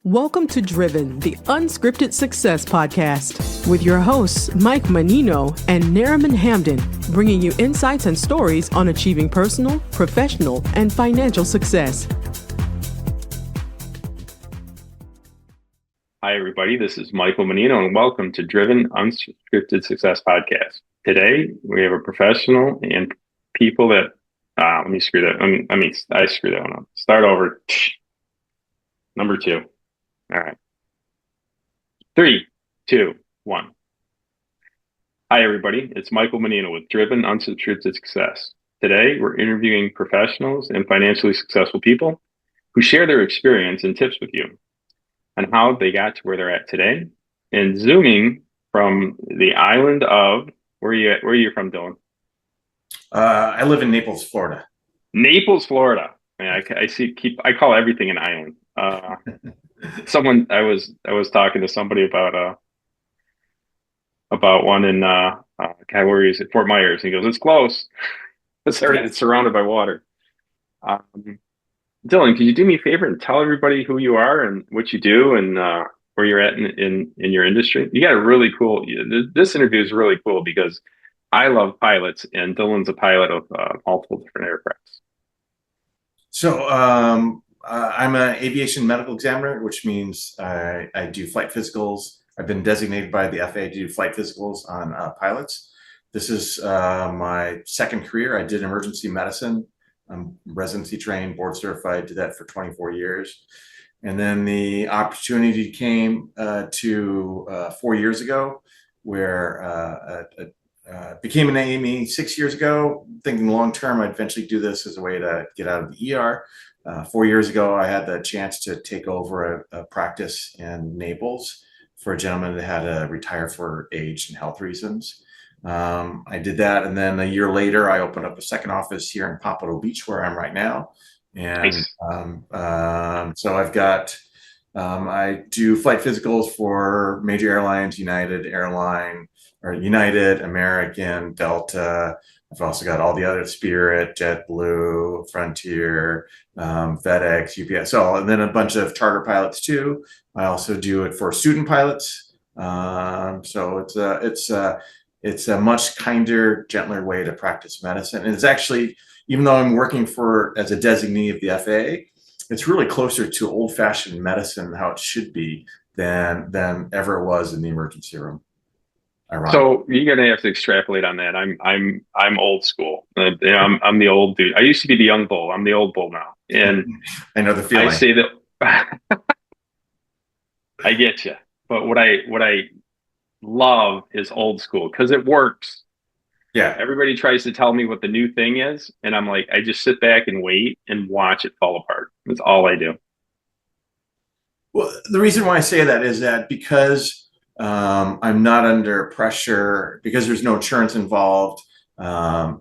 Welcome to Driven, the Unscripted Success podcast, with your hosts, Mike Mannino and Nariman Hamden, bringing you insights and stories on achieving personal, professional, and financial success. Hi, everybody. This is Michael Mannino, and welcome to Driven Unscripted Success podcast. Today, we have a professional and people that, I screw that one up. Start over. Number 2. All right. 3, 2, 1. Hi, everybody. It's Michael Mannino with Driven Unscripted Success. Today, we're interviewing professionals and financially successful people who share their experience and tips with you on how they got to where they're at today. And zooming from the island of, where are you from, Dylan? I live in Naples, Florida. Naples, Florida. Man, I call everything an island. I was talking to somebody about one in where is it? Fort Myers. And he goes, it's close. It's surrounded by water. Dylan, could you do me a favor and tell everybody who you are and what you do and where you're at in your industry? You got a really cool. This interview is really cool because I love pilots, and Dylan's a pilot of multiple different aircraft. So I'm an aviation medical examiner, which means I do flight physicals. I've been designated by the FAA to do flight physicals on pilots. This is my second career. I did emergency medicine. I'm residency trained, board certified, did that for 24 years. And then the opportunity came to 4 years ago where became an AME 6 years ago, thinking long term I'd eventually do this as a way to get out of the ER. 4 years ago, I had the chance to take over a practice in Naples for a gentleman that had to retire for age and health reasons. I did that, and then a year later, I opened up a second office here in Pompano Beach, where I'm right now. And nice. so I've got, I do flight physicals for major airlines, United, American, Delta. I've also got all the other Spirit, JetBlue, Frontier, FedEx, UPS, and then a bunch of charter pilots too. I also do it for student pilots. So it's a much kinder, gentler way to practice medicine. And it's actually, even though I'm working as a designee of the FAA, it's really closer to old-fashioned medicine, how it should be, than ever it was in the emergency room. Ironic. So you're gonna have to extrapolate on that. I'm old school. I'm the old dude. I used to be the young bull. I'm the old bull now, and I know the feeling. I say that. I get you, but what I love is old school because it works. Yeah. Everybody tries to tell me what the new thing is, and I'm like, I just sit back and wait and watch it fall apart. That's all I do. Well, the reason why I say that is that because I'm not under pressure, because there's no insurance involved. I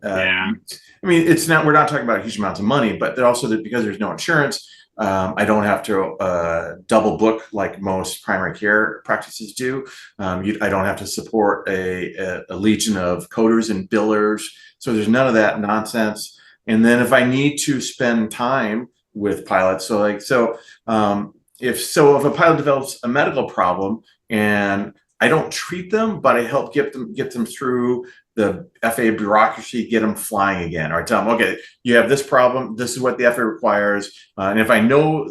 mean, we're not talking about huge amounts of money, but also that because there's no insurance, I don't have to double book like most primary care practices do. I don't have to support a legion of coders and billers. So there's none of that nonsense. And then if I need to spend time with pilots, if a pilot develops a medical problem and I don't treat them, but I help get them through the FAA bureaucracy, get them flying again. Or I tell them, okay, you have this problem. This is what the FAA requires. And if I know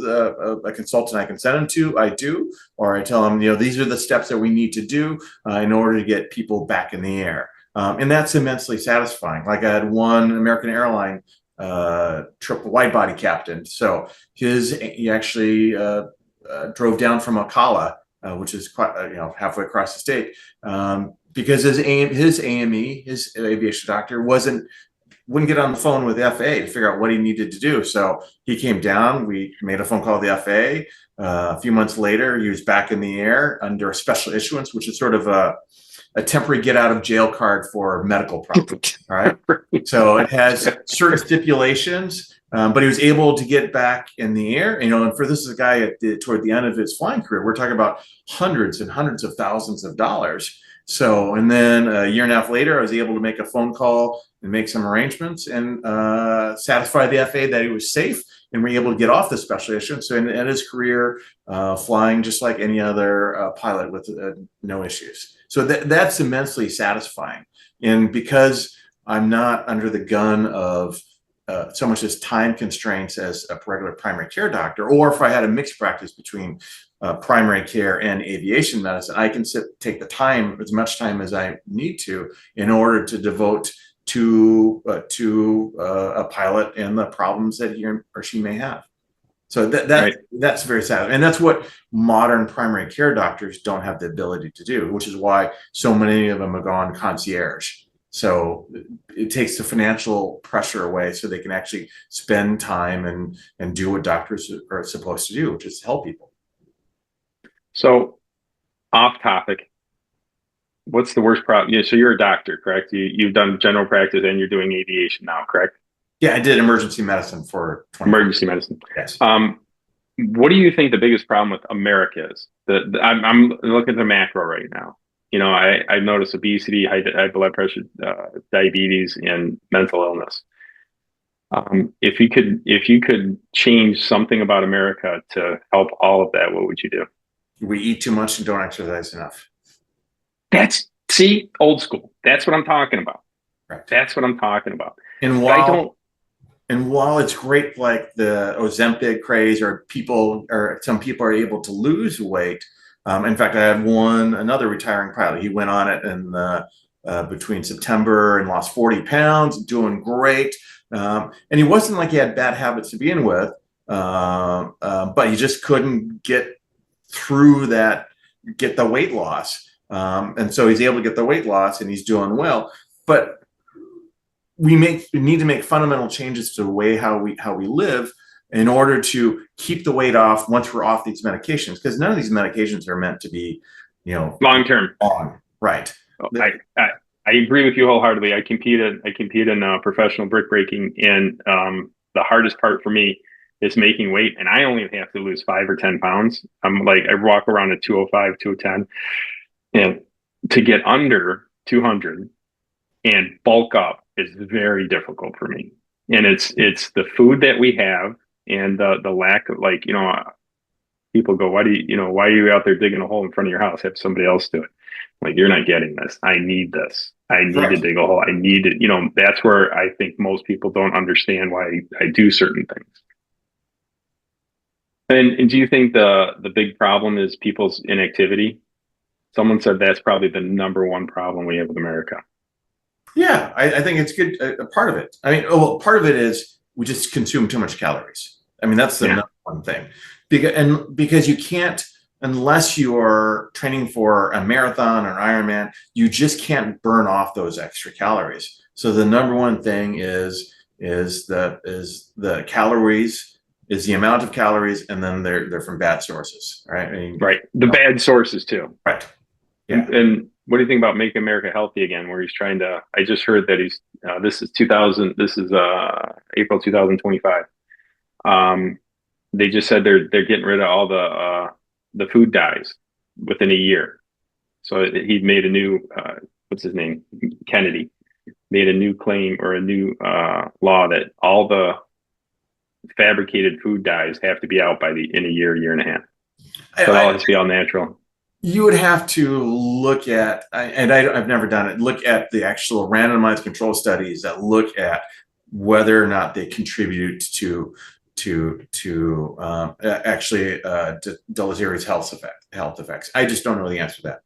a consultant I can send them to, I do. Or I tell them, these are the steps that we need to do in order to get people back in the air. And that's immensely satisfying. Like I had one American airline triple wide body captain. So he actually drove down from Ocala, which is quite, halfway across the state, because his AME, his aviation doctor, wouldn't get on the phone with the FAA to figure out what he needed to do. So he came down. We made a phone call to the FAA. A few months later, he was back in the air under a special issuance, which is sort of a temporary get out of jail card for medical problems. All right. So it has certain stipulations. But he was able to get back in the air, and for this is a guy toward the end of his flying career, we're talking about hundreds and hundreds of thousands of dollars. So, and then a year and a half later, I was able to make a phone call and make some arrangements and satisfy the FAA that he was safe and were able to get off the special issues. So in his career, flying just like any other pilot with no issues. So that's immensely satisfying. And because I'm not under the gun of so much as time constraints as a regular primary care doctor, or if I had a mixed practice between primary care and aviation medicine, I can take the time, as much time as I need to, in order to devote to a pilot and the problems that he or she may have. So that's very sad, and that's what modern primary care doctors don't have the ability to do, which is why so many of them have gone concierge. So it takes the financial pressure away, so they can actually spend time and do what doctors are supposed to do, which is help people. So, off topic, what's the worst problem? Yeah, so you're a doctor, correct? You've done general practice and you're doing aviation now, correct? Yeah, I did emergency medicine for 20 years. Emergency medicine. Yes. What do you think the biggest problem with America is? I'm looking at the macro right now. You know, I've noticed obesity, high blood pressure, diabetes, and mental illness. If you could change something about America to help all of that, what would you do? We eat too much and don't exercise enough. See, old school. That's what I'm talking about. Right. That's what I'm talking about. And while it's great, like the Ozempic craze, or some people are able to lose weight. In fact, I had another retiring pilot. He went on it in between September and lost 40 pounds, doing great. And he wasn't like he had bad habits to begin with, but he just couldn't get through get the weight loss. And so he's able to get the weight loss and he's doing well. But we need to make fundamental changes to the way how we live in order to keep the weight off once we're off these medications, because none of these medications are meant to be, long term. Right. I agree with you wholeheartedly. I compete in professional brick breaking, and the hardest part for me is making weight, and I only have to lose 5 or 10 pounds. I'm like, I walk around at 205, 210, and to get under 200 and bulk up is very difficult for me. And it's the food that we have and the lack of, people go, why are you out there digging a hole in front of your house? Have somebody else do it. Like, you're not getting this. I need this. I need to dig a hole. I need it. That's where I think most people don't understand why I do certain things. And do you think the big problem is people's inactivity? Someone said that's probably the number one problem we have with America. Yeah, I think it's good. A part of it. I mean, part of it is we just consume too much calories. I mean, that's the number one thing. Because you can't, unless you are training for a marathon or an Ironman, you just can't burn off those extra calories. So the number one thing is the calories, is the amount of calories, and then they're from bad sources, right? I mean, right. The bad sources too. Right. Yeah. And what do you think about Make America Healthy Again, where he's trying to, I just heard that this is April 2025. They just said they're getting rid of all the food dyes within a year. So he made a new, what's his name? Kennedy made a new claim, or a new law, that all the fabricated food dyes have to be out in a year and a half. So it all has to be all natural. You would have to look at, and I've never done it, look at the actual randomized control studies that look at whether or not they contribute to deleterious health effects. I just don't know the answer to that.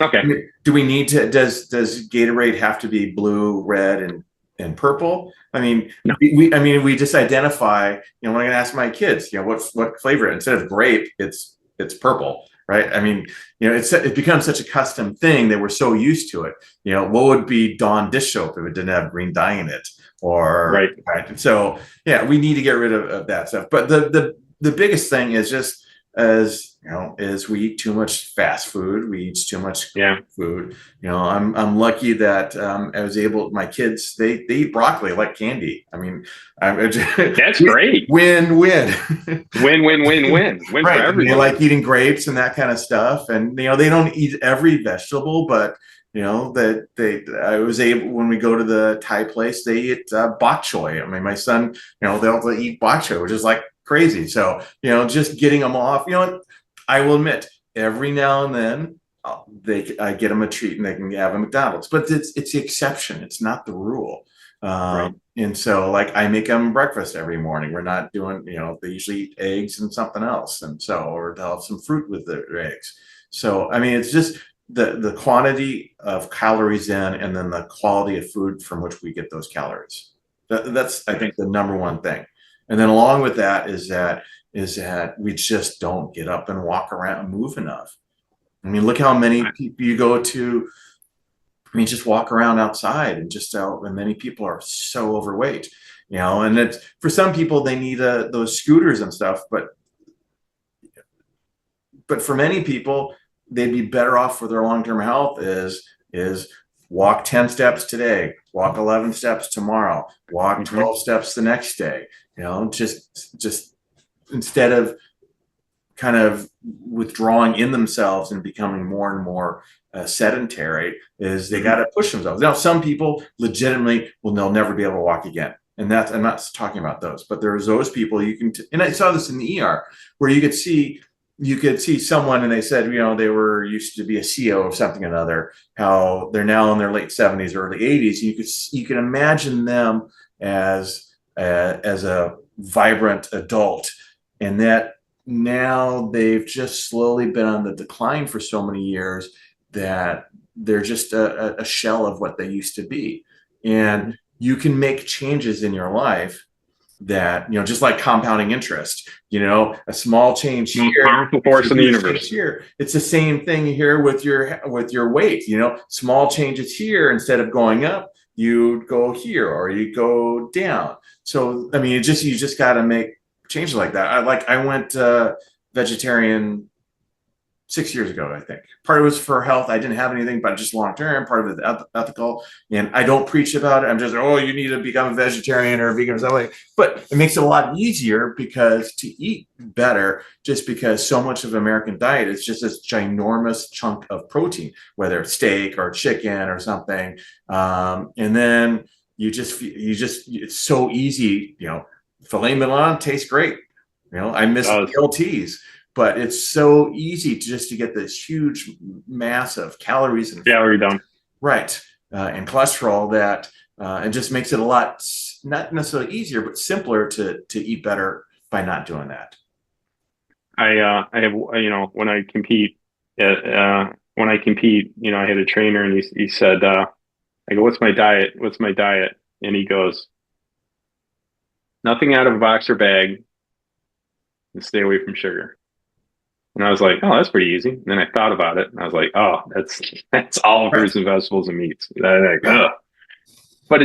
Okay. Do we need to? Does Gatorade have to be blue, red, and purple? I mean, no. we just identify. When I'm going to ask my kids, what flavor? Instead of grape, it's purple. Right. I mean, it becomes such a custom thing that we're so used to it. What would be Dawn dish soap if it didn't have green dye in it? Or right. So yeah, we need to get rid of that stuff. But the biggest thing is just, is we eat too much fast food. We eat too much food. I'm lucky that I was able. My kids, they eat broccoli like candy. I mean, that's great. Win. Win right. For everyone. They like eating grapes and that kind of stuff. And they don't eat every vegetable, but I was able, when we go to the Thai place, they eat bok choy. I mean, my son, they'll eat bok choy, which is like crazy. So, just getting them off, I will admit, every now and then I get them a treat and they can have a McDonald's, but it's the exception. It's not the rule. Right. And so like I make them breakfast every morning. We're not doing, they usually eat eggs and something else. And so, or they'll have some fruit with their eggs. So, I mean, it's just the quantity of calories in, and then the quality of food from which we get those calories. That's, I think, the number one thing. And then along with that is that we just don't get up and walk around and move enough. I mean, look how many people you go to. I mean, just walk around outside and and many people are so overweight, and it's, for some people, they need those scooters and stuff, but for many people, they'd be better off for their long-term health is walk 10 steps today, walk 11 steps tomorrow, walk 12 steps the next day, just instead of kind of withdrawing in themselves and becoming more and more sedentary, is they got to push themselves. Now, some people legitimately they'll never be able to walk again. And I'm not talking about those, but there's those people and I saw this in the ER where you could see someone and they said, they were used to be a CEO of something or another, how they're now in their late 70s, early 80s. You could imagine them as a vibrant adult, and that now they've just slowly been on the decline for so many years that they're just a shell of what they used to be. And you can make changes in your life that, just like compounding interest, a small change here, powerful force in the universe here. It's the same thing here with your weight, small changes here, instead of going up, you go here or you go down. So, I mean, you just got to make changes like that. I went vegetarian 6 years ago, I think. Part of it was for health. I didn't have anything, but just long term. Part of it is ethical. And I don't preach about it. I'm just, you need to become a vegetarian or a vegan or something. But it makes it a lot easier because to eat better, just because so much of American diet is just this ginormous chunk of protein, whether it's steak or chicken or something. And then it's so easy, filet mignon tastes great. I miss BLTs. But it's so easy to get this huge mass of calories and calorie dump, right, and cholesterol that it just makes it a lot, not necessarily easier, but simpler to eat better by not doing that. I have, when I compete, I had a trainer and he said, I go, what's my diet? And he goes, nothing out of a boxer bag, and stay away from sugar. And I was like, oh, that's pretty easy. And then I thought about it, and I was like, oh, that's all fruits and vegetables and meats. But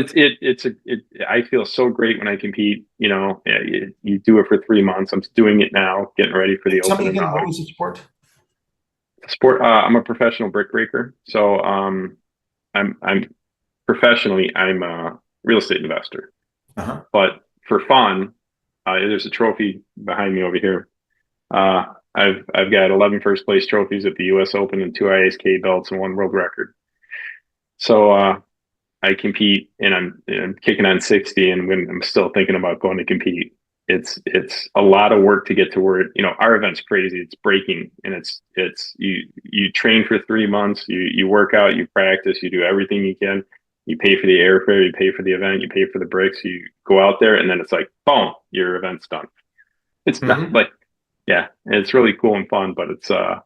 I feel so great when I compete. You do it for 3 months. I'm doing it now, getting ready for the open. Tell me again, what was the sport? I'm a professional brick breaker. So I'm professionally, I'm a real estate investor. But for fun, there's a trophy behind me over here. I've got 11 first place trophies at the U.S. Open and 2 ISK belts and 1 world record. So I compete, and I'm kicking on 60, and when I'm still thinking about going to compete. It's a lot of work to get to where our event's crazy. It's breaking, and it's you train for 3 months, you work out, you practice, you do everything you can. You pay for the airfare, you pay for the event, you pay for the bricks, you go out there, and then it's like, boom, your event's done. It's not like. Yeah, it's really cool and fun, but it's the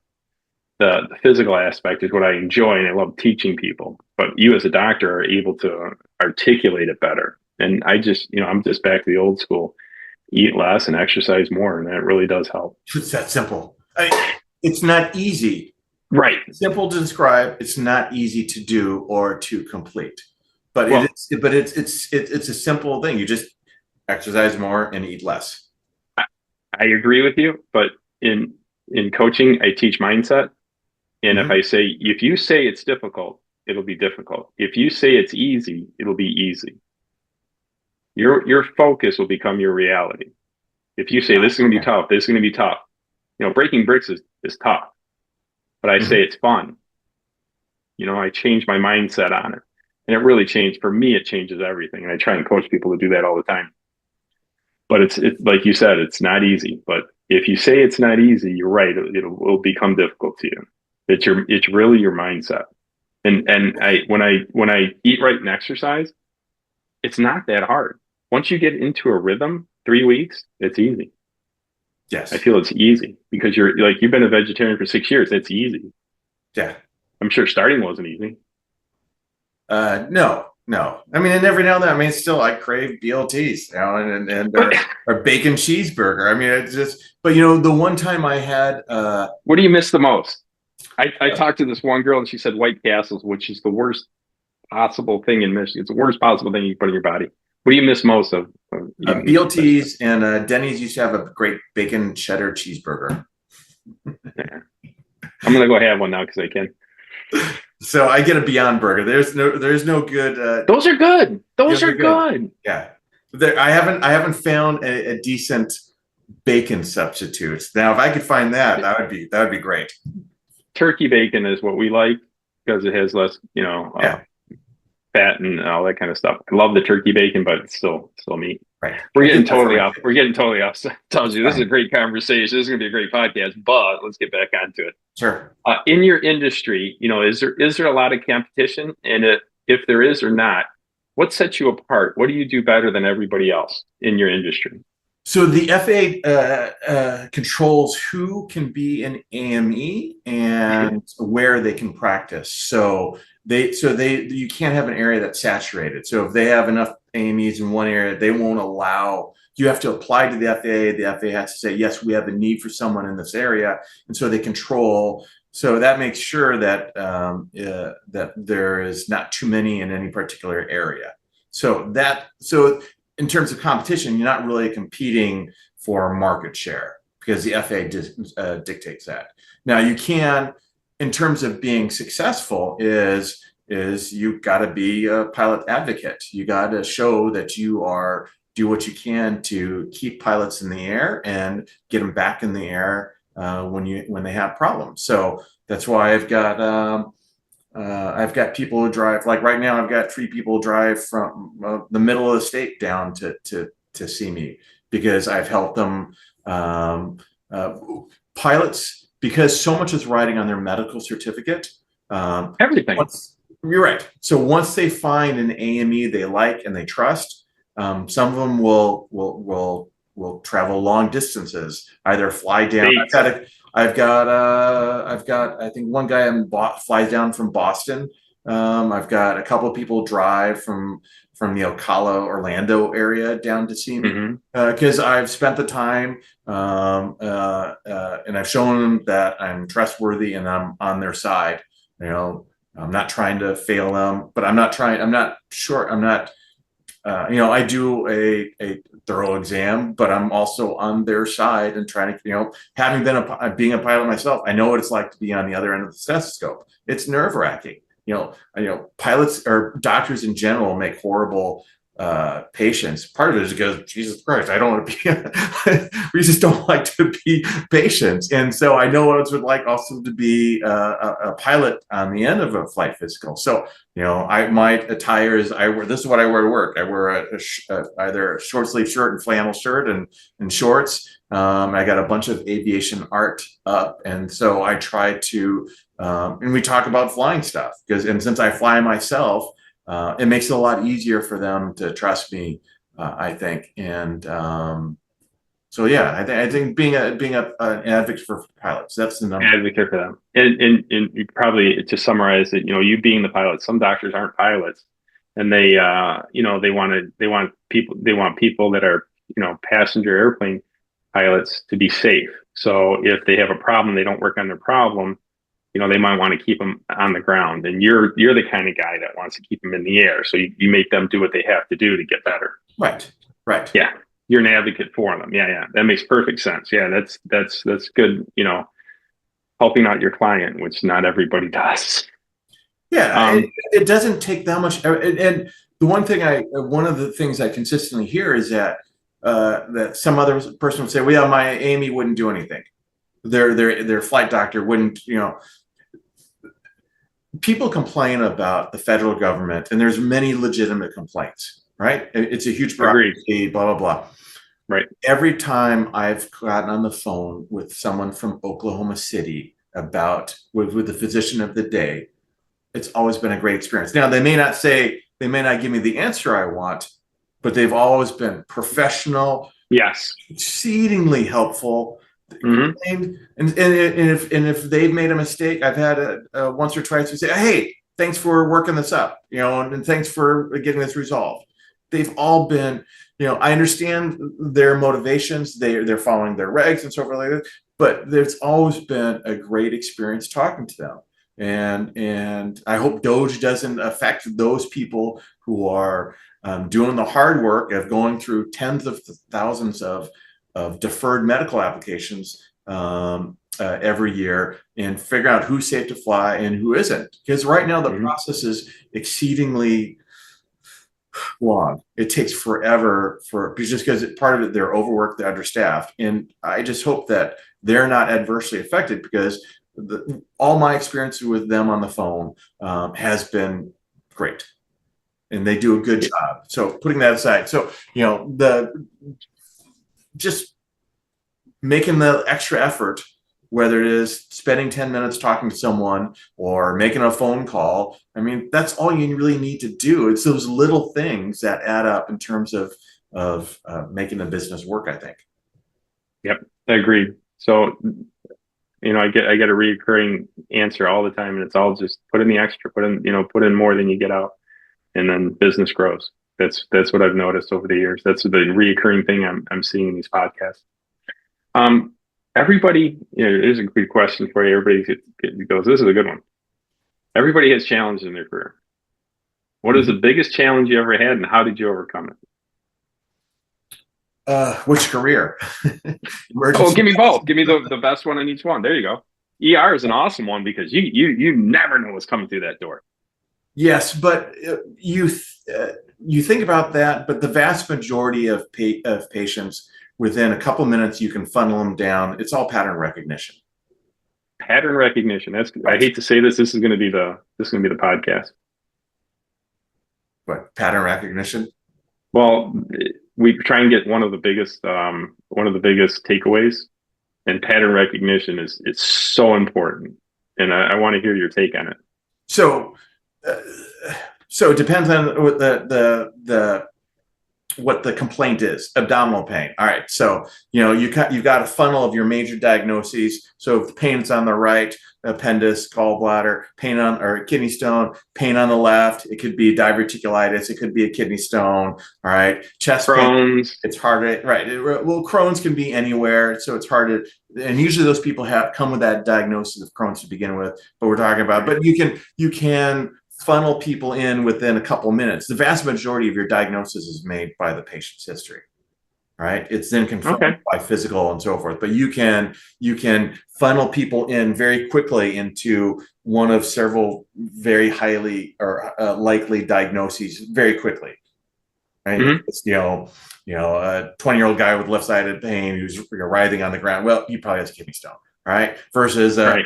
physical aspect is what I enjoy, and I love teaching people. But you as a doctor are able to articulate it better. And I'm just back to the old school: eat less and exercise more, and that really does help. It's that simple. It's not easy, right? It's simple to describe. It's not easy to do or to complete, but it's a simple thing. You just exercise more and eat less. I agree with you, but in coaching, I teach mindset. And if you say it's difficult, it'll be difficult. If you say it's easy, it'll be easy. Your focus will become your reality. If you say this is going to be tough, this is going to be tough. Breaking bricks is tough, but I say it's fun. I changed my mindset on it, and it really changed for me. It changes everything, and I try and coach people to do that all the time. But it's like you said, it's not easy. But if you say it's not easy, you're right. It'll become difficult to you. It's really your mindset. And when I eat right and exercise, it's not that hard. Once you get into a rhythm, 3 weeks, it's easy. Yes. I feel it's easy because you've been a vegetarian for 6 years. It's easy. Yeah. I'm sure starting wasn't easy. No. I mean, and every now and then, I mean, still I crave BLTs, and or bacon cheeseburger. I mean, it's just, but the one time I had, what do you miss the most? I talked to this one girl and she said White Castles, which is the worst possible thing in Michigan. It's the worst possible thing you can put in your body. What do you miss most of? BLTs, and Denny's used to have a great bacon cheddar cheeseburger. Yeah. I'm gonna go have one now because I can. So I get a Beyond Burger. There's no good. Those are good. Those are good. Yeah, I haven't found a decent bacon substitute. Now, if I could find that would be great. Turkey bacon is what we like because it has less, fat and all that kind of stuff. I love the turkey bacon, but it's still meat. Right. We're getting totally off. So I told you this is a great conversation. This is going to be a great podcast, but let's get back onto it. Sure. In your industry, is there a lot of competition? And if there is or not, what sets you apart? What do you do better than everybody else in your industry? So the FAA controls who can be an AME and where they can practice. So you can't have an area that's saturated. So if they have enough AMEs in one area, they won't allow. You have to apply to the FAA. The FAA has to say, yes, we have a need for someone in this area, and so they control. So that makes sure that that there is not too many in any particular area. So in terms of competition, you're not really competing for market share because the FAA dictates that. Now you can, in terms of being successful, is you've got to be a pilot advocate. You got to show that do what you can to keep pilots in the air and get them back in the air when they have problems. So that's why I've got people who drive, like right now I've got 3 people drive from the middle of the state down to see me because I've helped them. Pilots, because so much is riding on their medical certificate. Everything. You're right. So once they find an AME they like and they trust, some of them will travel long distances, either fly down. I've got I think one guy flies down from Boston. I've got a couple of people drive from the Ocala, Orlando area down to see me because I've spent the time and I've shown them that I'm trustworthy and I'm on their side. I'm not trying to fail them, but I do a thorough exam, but I'm also on their side and trying to, having being a pilot myself, I know what it's like to be on the other end of the stethoscope. It's nerve-wracking. Pilots or doctors in general make horrible patients. Part of it is because, Jesus Christ, I don't want to be, we just don't like to be patients. And so I know what it's like also to be a pilot on the end of a flight physical. So, my attire is, this is what I wear to work. I wear either a short sleeve shirt and flannel shirt and shorts. I got a bunch of aviation art up. And so I try to, and we talk about flying stuff and since I fly myself, it makes it a lot easier for them to trust me, I think. And so, yeah, I think being an advocate for pilots, that's the number. Advocate for them. And probably to summarize it, you being the pilot, some doctors aren't pilots, and they want people that are, passenger airplane pilots to be safe. So if they have a problem, they don't work on their problem. They might want to keep them on the ground, and you're the kind of guy that wants to keep them in the air. So you make them do what they have to do to get better. Right. Yeah. You're an advocate for them. Yeah. That makes perfect sense. Yeah. That's good. Helping out your client, which not everybody does. Yeah. It doesn't take that much. And the one of the things I consistently hear is that some other person would say, well, yeah, my AME wouldn't do anything. Their flight doctor wouldn't, people complain about the federal government, and there's many legitimate complaints, right? It's a huge bureaucracy, blah, blah, blah. Right. Every time I've gotten on the phone with someone from Oklahoma City with the physician of the day, it's always been a great experience. Now, they may not give me the answer I want, but they've always been professional. Yes. Exceedingly helpful. Mm-hmm. And if they've made a mistake, I've had once or twice we say, hey, thanks for working this up, and thanks for getting this resolved. They've all been, I understand their motivations. They're following their regs and so forth like that, but there's always been a great experience talking to them. And I hope Doge doesn't affect those people who are doing the hard work of going through tens of thousands of deferred medical applications every year and figure out who's safe to fly and who isn't. Because right now the process is exceedingly long. It takes forever just because part of it, they're overworked, they're understaffed. And I just hope that they're not adversely affected, because all my experience with them on the phone has been great. And they do a good job. So putting that aside, so, just making the extra effort, whether it is spending 10 minutes talking to someone or making a phone call, I mean, that's all you really need to do. It's those little things that add up in terms of making the business work, I think. Yep, I agree. So, I get a recurring answer all the time, and it's all just put in the extra, put in more than you get out, and then business grows. That's what I've noticed over the years. That's the recurring thing I'm seeing in these podcasts. Everybody, here's a good question for you. Everybody goes, this is a good one. Everybody has challenges in their career. What is the biggest challenge you ever had, and how did you overcome it? Which career? Oh, give me both. Give me the best one in each one. There you go. ER is an awesome one, because you never know what's coming through that door. Yes, but you think about that, but the vast majority of patients, within a couple minutes, you can funnel them down. It's all pattern recognition. Pattern recognition. I hate to say this. This is going to be the podcast. What, pattern recognition? Well, we try and get one of the biggest takeaways, and pattern recognition is so important. And I want to hear your take on it. So it depends on what the complaint is. Abdominal pain. All right. So, you've got a funnel of your major diagnoses. So if the pain's on the right, appendix, gallbladder, or kidney stone, pain on the left, it could be diverticulitis, it could be a kidney stone. All right. Chest Crohn's. Pain, it's hard to, right. Well, Crohn's can be anywhere. So it's hard to, and usually those people come with that diagnosis of Crohn's to begin with, but we're talking about, but you can funnel people in within a couple minutes. The vast majority of your diagnosis is made by the patient's history, right? It's then confirmed by physical and so forth. But you can funnel people in very quickly into one of several very highly or likely diagnoses very quickly, right? Mm-hmm. It's, a 20-year-old guy with left-sided pain who's writhing on the ground. Well, he probably has a kidney stone, right? Versus a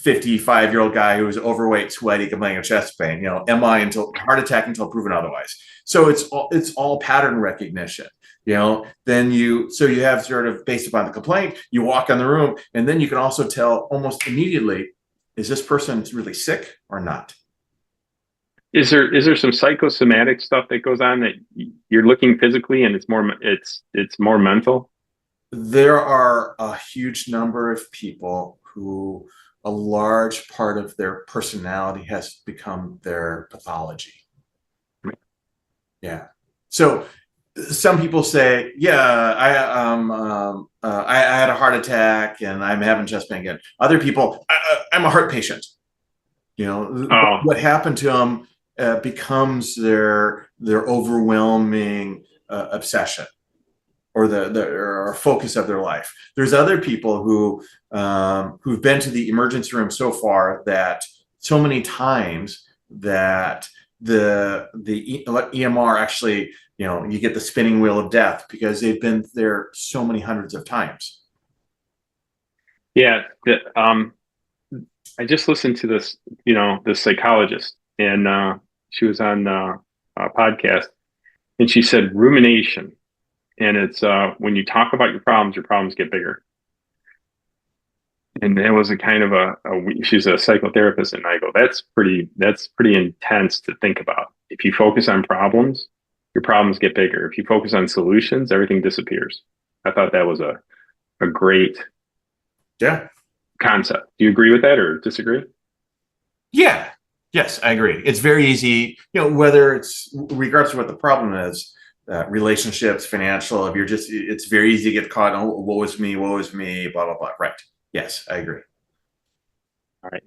55-year-old guy who is overweight, sweaty, complaining of chest pain, MI until heart attack until proven otherwise. So it's all pattern recognition, then you have sort of, based upon the complaint, you walk in the room, and then you can also tell almost immediately, is this person really sick or not? Is there some psychosomatic stuff that goes on that you're looking physically and it's more mental? There are a huge number of people who a large part of their personality has become their pathology. Yeah. So some people say, I had a heart attack and I'm having chest pain again. Other people, I'm a heart patient. What happened to them becomes their overwhelming obsession, or the focus of their life. There's other people who've been to the emergency room so many times that the EMR actually, you get the spinning wheel of death because they've been there so many hundreds of times. Yeah. I just listened to this, this psychologist, and she was on a podcast, and she said rumination, and it's when you talk about your problems get bigger. And it was a kind of she's a psychotherapist, and I go, that's pretty intense to think about. If you focus on problems, your problems get bigger. If you focus on solutions, everything disappears. I thought that was a great concept. Do you agree with that or disagree? Yeah. Yes, I agree. It's very easy, whether it's regardless of what the problem is, relationships, financial, it's very easy to get caught on, woe is me, blah, blah, blah. Right. Yes, I agree. All right.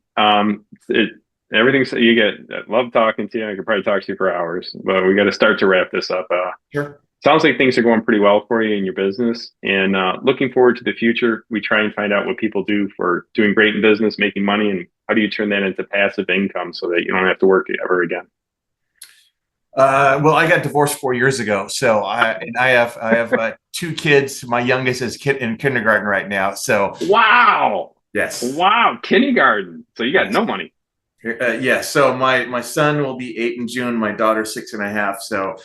Everything you get. I love talking to you. I could probably talk to you for hours, but we got to start to wrap this up. Sure. Sounds like things are going pretty well for you in your business, and looking forward to the future. We try and find out what people do for doing great in business, making money, and how do you turn that into passive income so that you don't have to work ever again. Well, I got divorced 4 years ago, so I have 2 kids. My youngest is in kindergarten right now. So wow, yes, wow, kindergarten. So you got no money. Yeah. So my son will be 8 in June. My daughter 6.5. So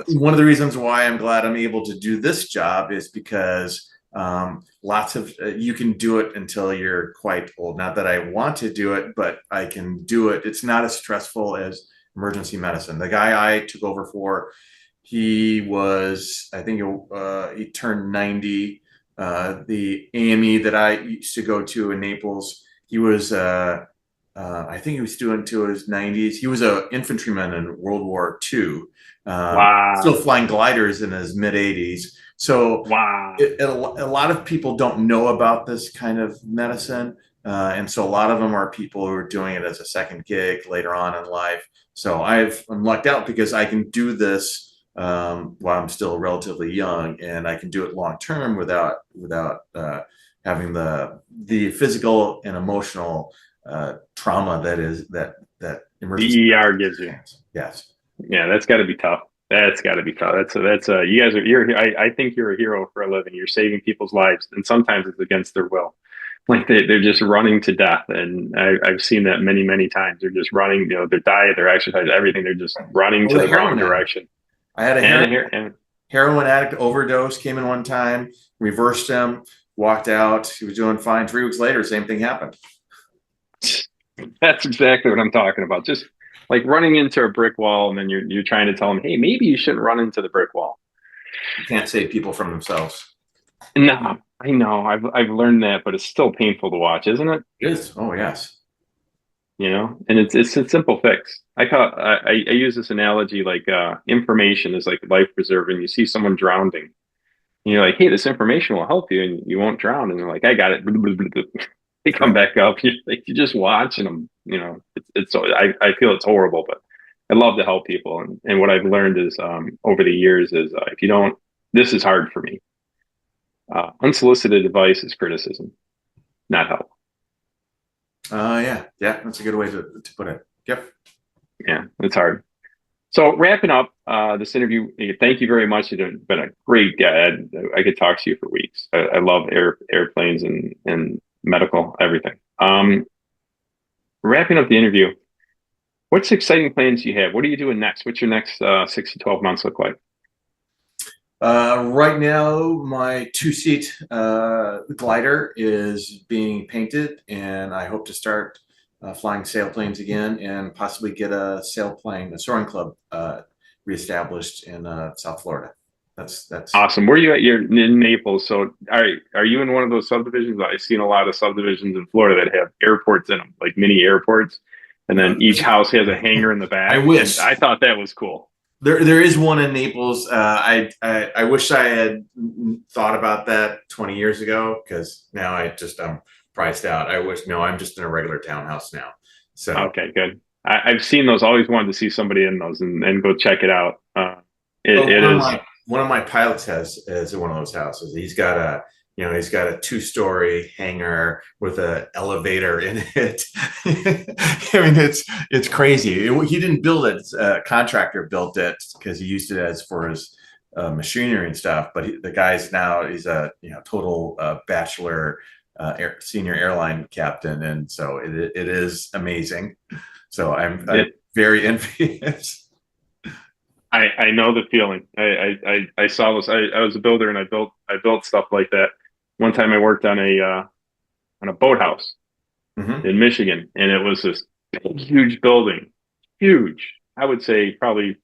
one of the reasons why I'm glad I'm able to do this job is because lots of you can do it until you're quite old. Not that I want to do it, but I can do it. It's not as stressful as emergency medicine. The guy I took over for, he was, I think he turned 90. The AME that I used to go to in Naples, he was I think he was doing to his 90s. He was an infantryman in World War II. Wow. Still flying gliders in his mid 80s. So wow. A lot of people don't know about this kind of medicine. And so a lot of them are people who are doing it as a second gig later on in life. So I'm lucked out because I can do this while I'm still relatively young, and I can do it long term without having the physical and emotional trauma that emergency the ER gives you. Yes. Yeah, that's got to be tough. That's got to be tough. That's you guys I think you're a hero for a living. You're saving people's lives, and sometimes it's against their will. Like they're just running to death, and I've seen that many times. They're just running, their diet, their exercise, everything. They're just running to the wrong direction. I had a heroin addict overdose. Came in one time, reversed him, walked out. He was doing fine. 3 weeks later, same thing happened. That's exactly what I'm talking about. Just like running into a brick wall, and then you're trying to tell them, hey, maybe you shouldn't run into the brick wall. You can't save people from themselves. No, I know. I've learned that, but it's still painful to watch, isn't it? It is. Oh yes. And it's a simple fix. I use this analogy like information is like life preserving. You see someone drowning, and you're like, hey, this information will help you, and you won't drown. And they're like, I got it. They come back up. You're just watching them. I feel it's horrible, but I love to help people. And what I've learned is over the years is if you don't, this is hard for me. Unsolicited advice is criticism, not help. Yeah, that's a good way to put it. Yep. Yeah, it's hard. So wrapping up this interview, thank you very much. You've been a great guy. I could talk to you for weeks. I love airplanes and medical, everything. Wrapping up the interview, what's exciting plans you have? What are you doing next? What's your next 6 to 12 months look like? Right now, my 2-seat glider is being painted, and I hope to start flying sailplanes again, and possibly get a soaring club reestablished in South Florida. That's awesome. Where are you at? You're in Naples. So are you in one of those subdivisions? I've seen a lot of subdivisions in Florida that have airports in them, like mini airports, and then each house has a hangar in the back. I wish. I thought that was cool. There is one in Naples. I wish I had thought about that 20 years ago, because now I'm priced out. I'm just in a regular townhouse now. So okay, good. I've seen those. Always wanted to see somebody in those and go check it out. One of my pilots is one of those houses. He's got a 2-story hangar with an elevator in it. I mean, it's crazy. He didn't build it. A contractor built it because he used it for his machinery and stuff. But the guy's now, he's a total bachelor senior airline captain, and so it is amazing. So I'm very envious. I know the feeling. I saw this. I was a builder, and I built stuff like that. One time I worked on a boathouse in Michigan, and it was this big, huge building, huge. I would say probably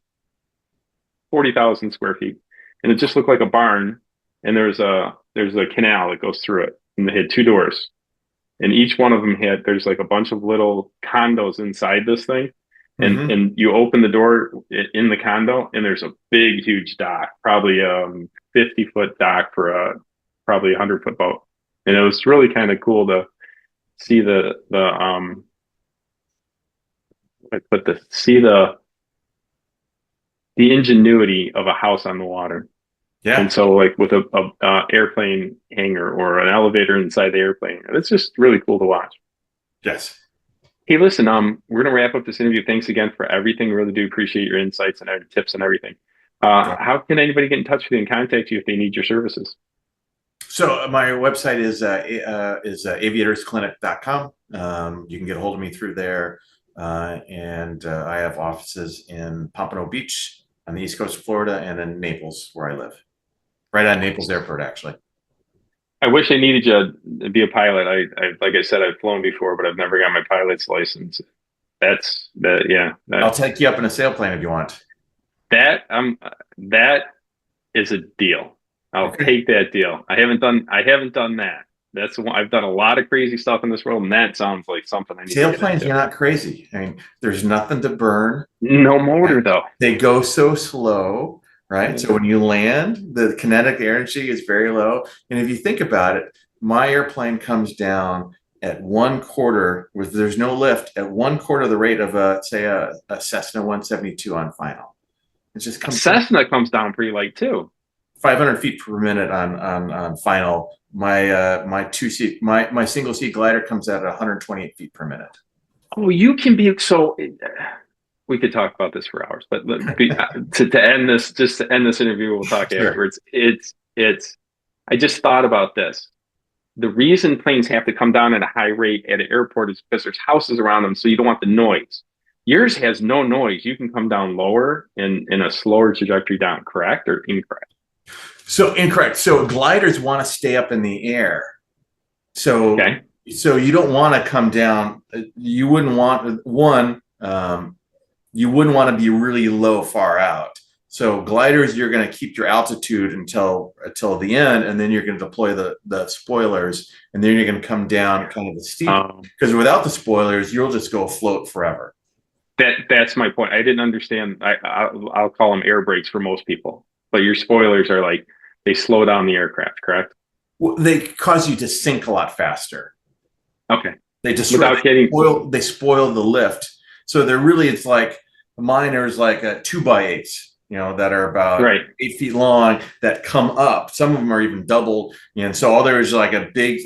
40,000 square feet, and it just looked like a barn. And there's a canal that goes through it, and they had 2 doors, and each one of them there's like a bunch of little condos inside this thing. And you open the door in the condo, and there's a big, huge dock, probably 50-foot dock for a probably 100-foot boat. And it was really kind of cool to see the ingenuity of a house on the water. Yeah. And so like with a airplane hangar or an elevator inside the airplane, it's just really cool to watch. Yes. Hey, listen, we're going to wrap up this interview. Thanks again for everything. Really do appreciate your insights and tips and everything. How can anybody get in touch with you and contact you if they need your services? So my website is aviatorsclinic.com. You can get a hold of me through there. And I have offices in Pompano Beach on the east coast of Florida and in Naples, where I live. Right on Naples Airport, actually. I wish I needed you to be a pilot. Like I said, I've flown before, but I've never got my pilot's license. I'll take you up in a sailplane if you want. That is a deal. I'll take that deal. I haven't done that. That's the one. I've done a lot of crazy stuff in this world, and that sounds like something I need. Sailplanes, you're not crazy. I mean, there's nothing to burn. No motor though. They go so slow. Right. So when you land, the kinetic energy is very low. And if you think about it, my airplane comes down at 1/4 there's no lift at 1/4 the rate of a Cessna 172 on final. It just comes Cessna comes down pretty light too. 500 feet per minute on final. My single seat glider comes out at 128 feet per minute. Oh, you can be so. We could talk about this for hours, but to end this interview, we'll talk afterwards. I just thought about this. The reason planes have to come down at a high rate at an airport is because there's houses around them, so you don't want the noise. Yours has no noise. You can come down lower in a slower trajectory down, correct or incorrect? So incorrect. So gliders want to stay up in the air. So you don't want to come down. You wouldn't want you wouldn't want to be really low far out. So gliders, you're going to keep your altitude until the end, and then you're going to deploy the spoilers, and then you're going to come down kind of the steep. Because without the spoilers, you'll just go afloat forever. That's my point. I didn't understand. I'll call them air brakes for most people, but your spoilers are like they slow down the aircraft, correct? Well, they cause you to sink a lot faster. Okay. They spoil the lift. So it's like mine is like a 2x8s, that are about 8 feet long that come up. Some of them are even doubled. And so all there is like a big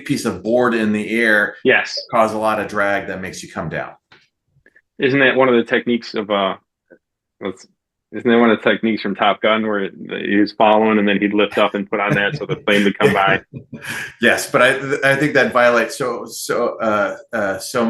piece of board in the air. Yes. Cause a lot of drag that makes you come down. Isn't that one of the techniques of, isn't that one of the techniques from Top Gun where he was following and then he'd lift up and put on that so the plane would come by? Yes, but I think that violates so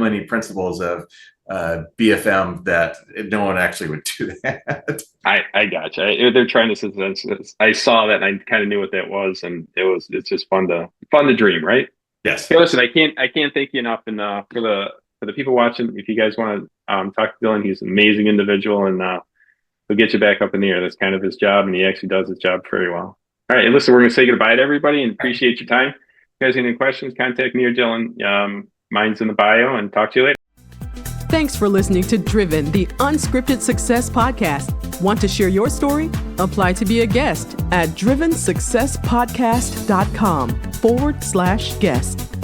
many principles of BFM that no one actually would do that. I gotcha. They're trying to. I saw that and I kind of knew what that was, and it's just fun to dream, right? Yes. Hey, listen, I can't thank you enough, and for the people watching, if you guys want to talk to Dylan, he's an amazing individual, and he'll get you back up in the air. That's kind of his job, and he actually does his job very well. All right, and listen, we're going to say goodbye to everybody and appreciate your time. If you guys have any questions, contact me or Dylan. Mine's in the bio, and talk to you later. Thanks for listening to Driven, the Unscripted Success Podcast. Want to share your story? Apply to be a guest at drivensuccesspodcast.com/guest.